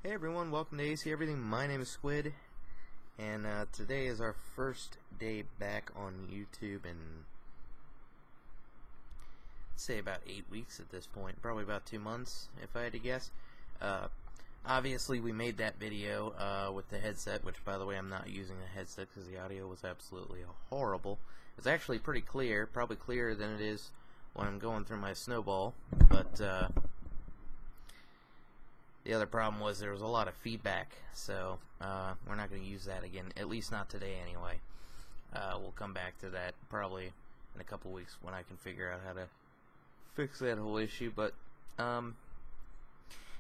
Hey everyone, welcome to AC Everything. My name is Squid, and today is our first day back on YouTube in, let's say, about 8 weeks at this point. Probably about 2 months, if I had to guess. Obviously, we made that video with the headset, which, by the way, I'm not using a headset because the audio was absolutely horrible. It's actually pretty clear, probably clearer than it is when I'm going through my snowball, but the other problem was there was a lot of feedback, so we're not going to use that again, at least not today anyway. We'll come back to that probably in a couple weeks when I can figure out how to fix that whole issue. But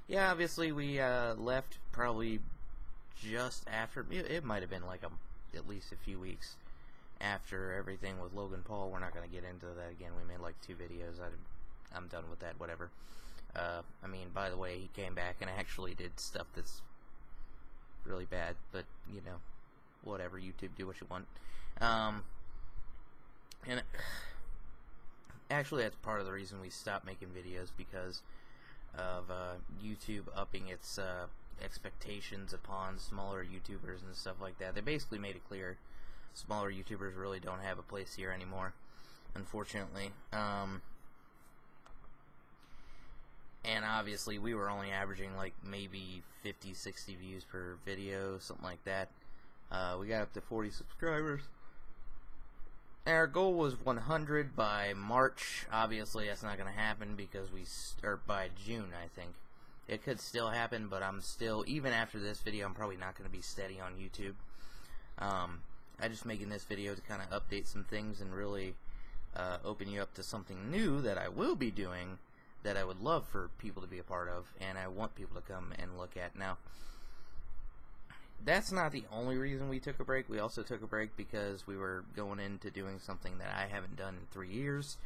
yeah, obviously we left probably just after, it might have been like at least a few weeks after everything with Logan Paul. We're not going to get into that again. We made like 2 videos. I'm done with that, whatever. I mean, by the way, he came back and actually did stuff that's really bad, but, you know, whatever, YouTube, do what you want. And actually, that's part of the reason we stopped making videos, because of YouTube upping its expectations upon smaller YouTubers and stuff like that. They basically made it clear smaller YouTubers really don't have a place here anymore, unfortunately. And obviously we were only averaging like maybe 50, 60 views per video, something like that. We got up to 40 subscribers. And our goal was 100 by March. Obviously that's not going to happen because or by June, I think. It could still happen, but I'm still, even after this video, I'm probably not going to be steady on YouTube. I'm just making this video to kind of update some things and really open you up to something new that I will be doing, that I would love for people to be a part of, and I want people to come and look at. Now, that's not the only reason we took a break. We also took a break because we were going into doing something that I haven't done in 3 years.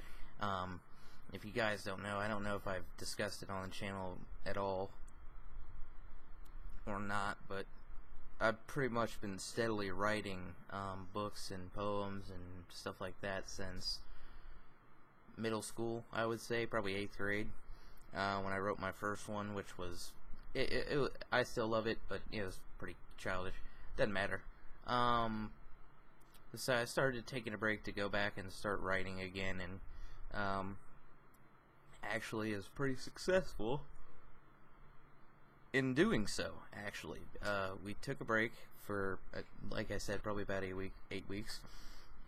If you guys don't know, I don't know if I've discussed it on the channel at all or not, but I've pretty much been steadily writing books and poems and stuff like that since middle school, I would say, probably 8th grade, when I wrote my first one, which was, I still love it, but it was pretty childish. Doesn't matter. So I started taking a break to go back and start writing again, and actually is pretty successful in doing so. Actually, we took a break for, like I said, probably about 8 weeks.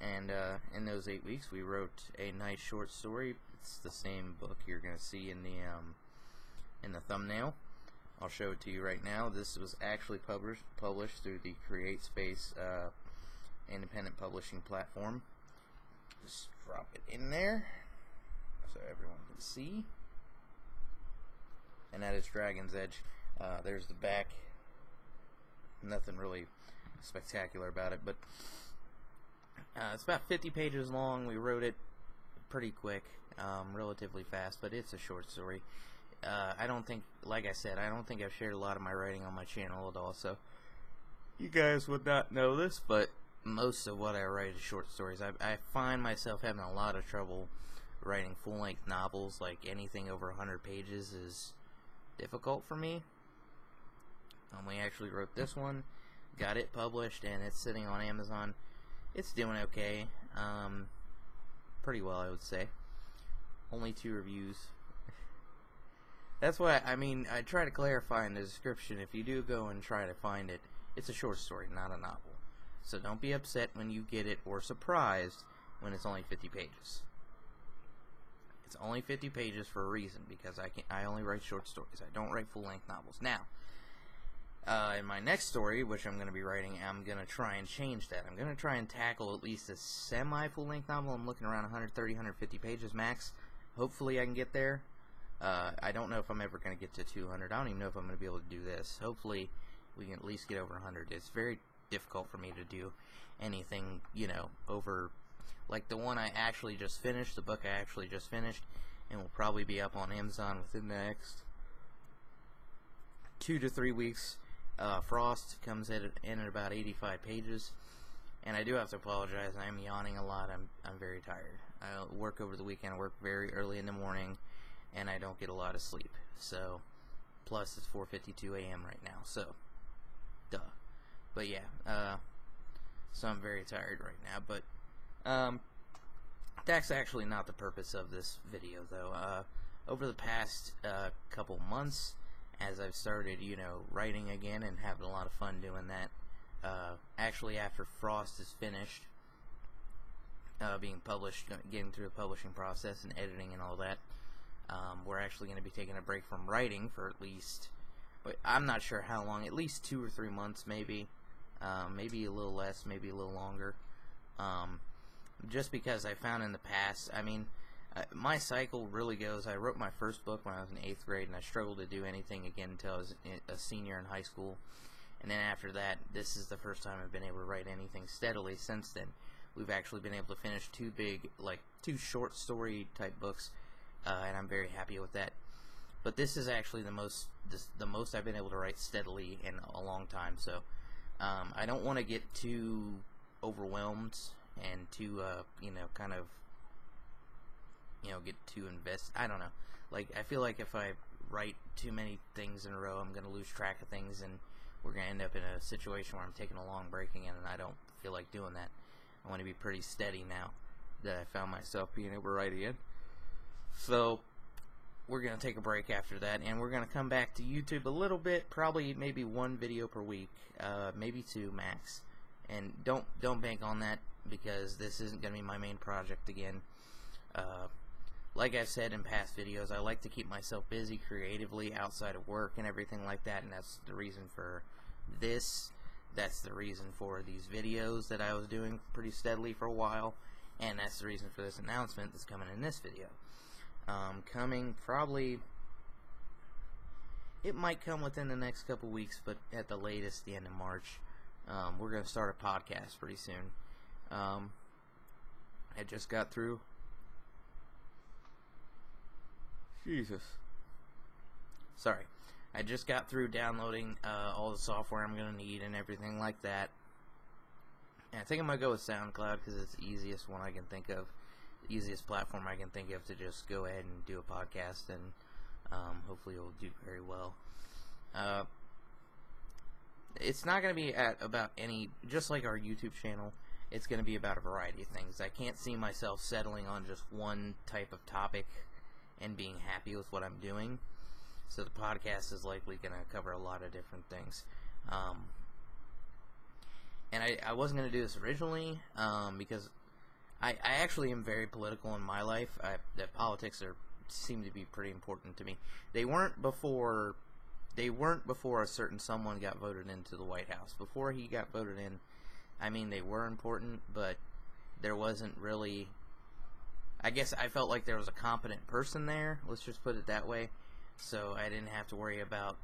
And in those 8 weeks, we wrote a nice short story. It's the same book you're going to see in the thumbnail. I'll show it to you right now. This was actually published through the CreateSpace independent publishing platform. Just drop it in there so everyone can see. And that is Dragon's Edge. There's the back. Nothing really spectacular about it, but it's about 50 pages long. We wrote it pretty quick, relatively fast, but it's a short story. I don't think, like I said, I don't think I've shared a lot of my writing on my channel at all, so you guys would not know this, but most of what I write is short stories. I find myself having a lot of trouble writing full-length novels. Like, anything over 100 pages is difficult for me. We actually wrote this one, got it published, and it's sitting on Amazon. It's doing okay, pretty well, I would say. Only 2 reviews. That's why, I mean, I try to clarify in the description, if you do go and try to find it, it's a short story, not a novel. So don't be upset when you get it, or surprised when it's only 50 pages. It's only 50 pages for a reason, because I only write short stories. I don't write full-length novels. Now, in my next story, which I'm going to be writing, I'm going to try and change that. I'm going to try and tackle at least a semi-full-length novel. I'm looking around 130, 150 pages max. Hopefully I can get there. I don't know if I'm ever going to get to 200. I don't even know if I'm going to be able to do this. Hopefully we can at least get over 100. It's very difficult for me to do anything, you know, over, like the one I actually just finished, the book I actually just finished, and will probably be up on Amazon within the next 2 to 3 weeks. Frost comes in at about 85 pages, and I do have to apologize. I am yawning a lot. I'm very tired. I work over the weekend. I work very early in the morning, and I don't get a lot of sleep. So plus it's 4:52 a.m. right now, so duh. But yeah, so I'm very tired right now, but that's actually not the purpose of this video, though. Over the past couple months, as I've started, writing again and having a lot of fun doing that, actually after Frost is finished, being published, getting through the publishing process and editing and all that, we're actually going to be taking a break from writing for at least, but I'm not sure how long, at least 2 or 3 months maybe, maybe a little less, maybe a little longer, just because I found in the past, my cycle really goes, I wrote my first book when I was in 8th grade, and I struggled to do anything again until I was a senior in high school, and then after that, this is the first time I've been able to write anything steadily since then. We've actually been able to finish 2 2 short story type books, and I'm very happy with that. But this is actually the most I've been able to write steadily in a long time, so I don't want to get too overwhelmed and too, get too invested. I don't know. I feel like if I write too many things in a row, I'm going to lose track of things, and we're going to end up in a situation where I'm taking a long break again, and I don't feel like doing that. I want to be pretty steady now that I found myself being able to write again. So we're going to take a break after that, and we're going to come back to YouTube a little bit, probably maybe 1 video per week, maybe 2 max. And don't bank on that, because this isn't going to be my main project again. Like I've said in past videos, I like to keep myself busy creatively outside of work and everything like that, and that's the reason for this. That's the reason for these videos that I was doing pretty steadily for a while, and that's the reason for this announcement that's coming in this video. Coming probably, it might come within the next couple weeks, but at the latest, the end of March. We're going to start a podcast pretty soon. I just got through. Sorry. I just got through downloading all the software I'm going to need and everything like that. And I think I'm going to go with SoundCloud because it's the easiest one I can think of. The easiest platform I can think of to just go ahead and do a podcast, and hopefully it will do very well. It's not going to be about any, just like our YouTube channel, it's going to be about a variety of things. I can't see myself settling on just one type of topic and being happy with what I'm doing. So the podcast is likely going to cover a lot of different things. And I wasn't going to do this originally because I actually am very political in my life. That politics seem to be pretty important to me. They weren't before a certain someone got voted into the White House. Before he got voted in, they were important, but there wasn't really, I guess I felt like there was a competent person there, let's just put it that way, so I didn't have to worry about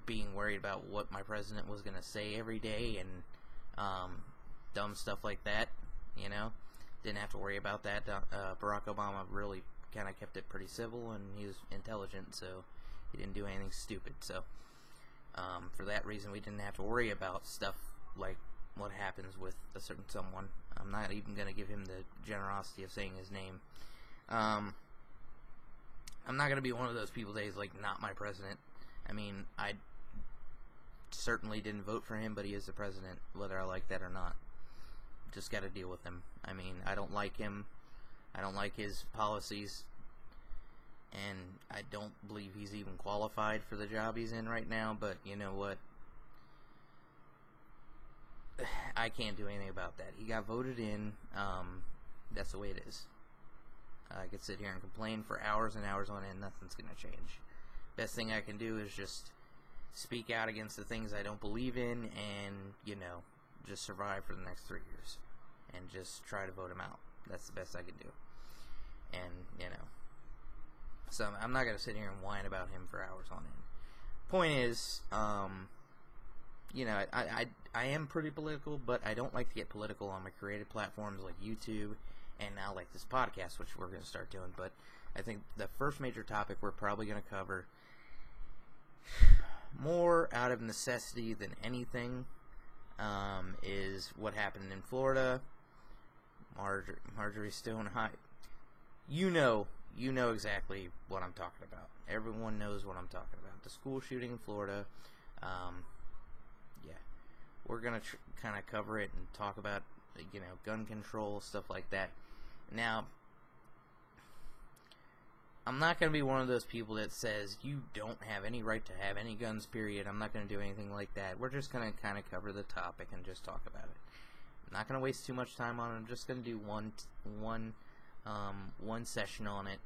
being worried about what my president was going to say every day and dumb stuff like that, Didn't have to worry about that. Barack Obama really kind of kept it pretty civil, and he was intelligent, so he didn't do anything stupid. So for that reason, we didn't have to worry about stuff like what happens with a certain someone. I'm not even going to give him the generosity of saying his name. I'm not going to be one of those people that is like, not my president. I certainly didn't vote for him, but he is the president, whether I like that or not. Just got to deal with him. I don't like him. I don't like his policies, and I don't believe he's even qualified for the job he's in right now, but you know what? I can't do anything about that. He got voted in. That's the way it is. I could sit here and complain for hours and hours on end. Nothing's going to change. Best thing I can do is just speak out against the things I don't believe in and, just survive for the next 3 years. And just try to vote him out. That's the best I can do. And, so I'm not going to sit here and whine about him for hours on end. Point is, I am pretty political, but I don't like to get political on my creative platforms like YouTube and now like this podcast, which we're going to start doing. But I think the first major topic we're probably going to cover, more out of necessity than anything, is what happened in Florida. Marjorie Stone High. you know exactly what I'm talking about. Everyone knows what I'm talking about. The school shooting in Florida. Yeah, we're gonna kind of cover it and talk about, you know, gun control, stuff like that. Now, I'm not going to be one of those people that says you don't have any right to have any guns, period. I'm not going to do anything like that. We're just going to kind of cover the topic and just talk about it. I'm not going to waste too much time on it. I'm just going to do one session on it.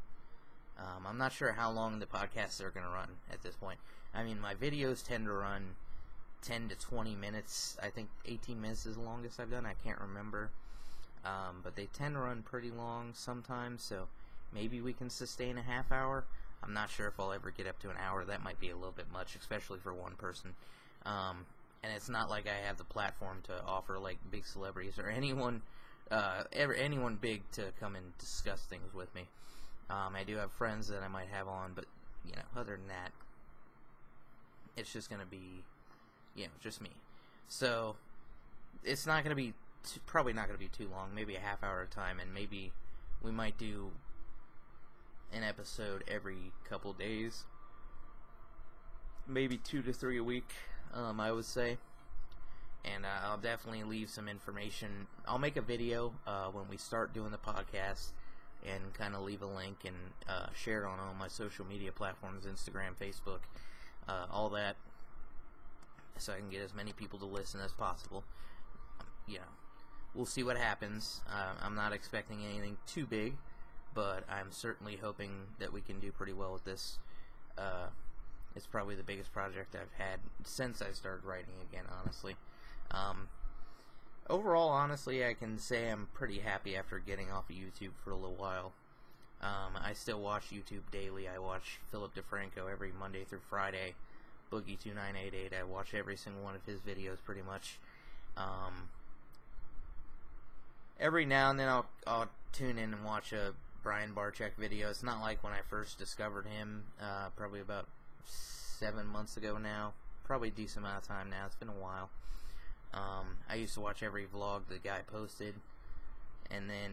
I'm not sure how long the podcasts are going to run at this point. I mean, my videos tend to run 10 to 20 minutes. I think 18 minutes is the longest I've done. I can't remember. But they tend to run pretty long sometimes, so maybe we can sustain a half hour. I'm not sure if I'll ever get up to an hour. That might be a little bit much, especially for one person. And it's not like I have the platform to offer like big celebrities or anyone big to come and discuss things with me. I do have friends that I might have on, but you know, other than that, it's just gonna be, you know, just me. So it's not gonna be probably not gonna be too long. Maybe a half hour at a time, and maybe we might do an episode every couple days, maybe 2 to 3 a week, I would say. And I'll definitely leave some information. I'll make a video when we start doing the podcast and kind of leave a link and share it on all my social media platforms, Instagram, Facebook, all that, so I can get as many people to listen as possible. You know, we'll see what happens. I'm not expecting anything too big, but I'm certainly hoping that we can do pretty well with this. It's probably the biggest project I've had since I started writing again, honestly. Overall, honestly, I can say I'm pretty happy after getting off of YouTube for a little while. I still watch YouTube daily. I watch Philip DeFranco every Monday through Friday. Boogie2988. I watch every single one of his videos pretty much. Every now and then I'll tune in and watch a Brian Barczyk video. It's not like when I first discovered him, probably about 7 months ago now. Probably a decent amount of time now. It's been a while. I used to watch every vlog the guy posted, and then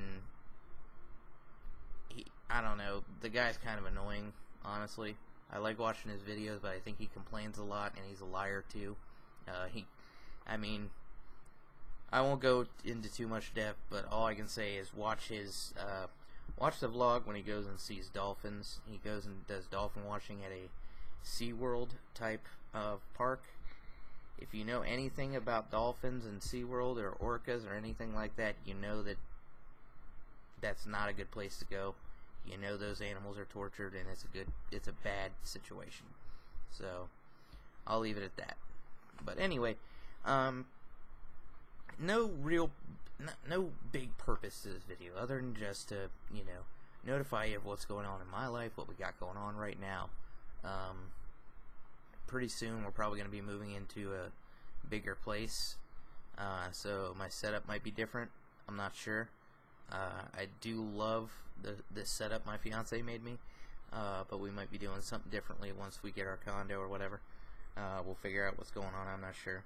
I don't know, the guy's kind of annoying, honestly. I like watching his videos, but I think he complains a lot, and he's a liar too. I mean, I won't go into too much depth, but all I can say is watch his, watch the vlog when he goes and sees dolphins. He goes and does dolphin watching at a SeaWorld type of park. If you know anything about dolphins and SeaWorld or orcas or anything like that, you know that that's not a good place to go. You know those animals are tortured, and it's a bad situation. So I'll leave it at that. But anyway, no big purpose to this video other than just to, you know, notify you of what's going on in my life, what we got going on right now. Pretty soon we're probably going to be moving into a bigger place, so my setup might be different. I'm not sure. I do love this setup my fiance made me, but we might be doing something differently once we get our condo or whatever. We'll figure out what's going on. I'm not sure.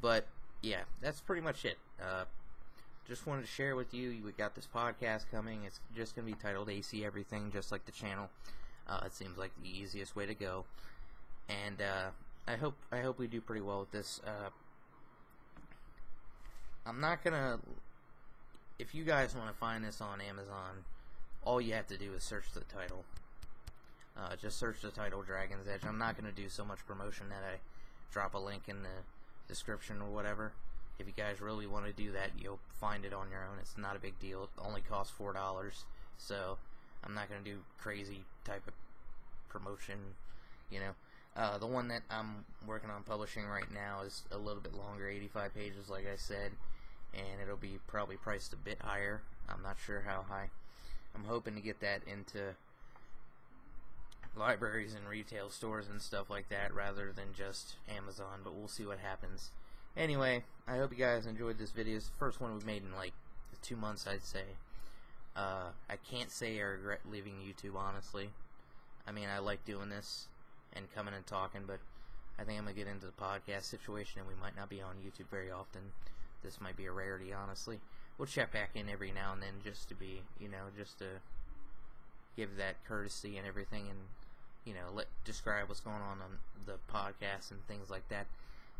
But yeah, that's pretty much it. Just wanted to share with you. We got this podcast coming. It's just going to be titled AC Everything, just like the channel. It seems like the easiest way to go, and I hope we do pretty well with this. I'm not gonna. If you guys want to find this on Amazon, all you have to do is search the title. Just search the title, Dragon's Edge. I'm not gonna do so much promotion that I drop a link in the description or whatever. If you guys really want to do that, you'll find it on your own. It's not a big deal. It only costs $4, so I'm not going to do crazy type of promotion, you know. The one that I'm working on publishing right now is a little bit longer, 85 pages, like I said, and it'll be probably priced a bit higher. I'm not sure how high. I'm hoping to get that into libraries and retail stores and stuff like that rather than just Amazon, but we'll see what happens. Anyway, I hope you guys enjoyed this video. It's the first one we've made in like 2 months, I'd say. I can't say I regret leaving YouTube, honestly. I mean, I like doing this and coming and talking, but I think I'm going to get into the podcast situation, and we might not be on YouTube very often. This might be a rarity, honestly. we'll check back in every now and then just to be, just to give that courtesy and everything, and describe what's going on the podcast and things like that.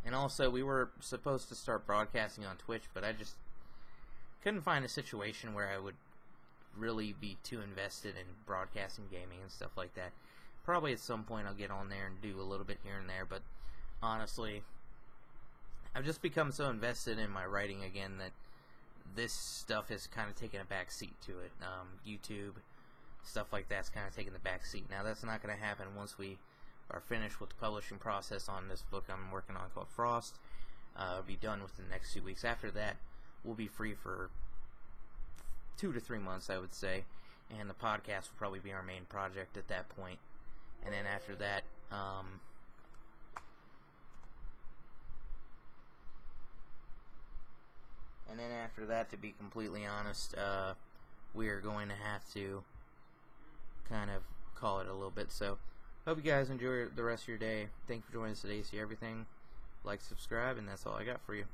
And also, we were supposed to start broadcasting on Twitch, but I just couldn't find a situation where I would really be too invested in broadcasting gaming and stuff like that. Probably at some point I'll get on there and do a little bit here and there, but honestly, I've just become so invested in my writing again that this stuff has kind of taken a back seat to it. YouTube, stuff like that's kind of taken the back seat. Now, that's not going to happen once we are finished with the publishing process on this book I'm working on called Frost. It'll be done within the next 2 weeks. After that, we'll be free for 2 to 3 months, I would say, and the podcast will probably be our main project at that point. And then after that, to be completely honest, we are going to have to kind of call it a little bit. So, hope you guys enjoy the rest of your day. Thank you for joining us today. See everything. Like, subscribe, and that's all I got for you.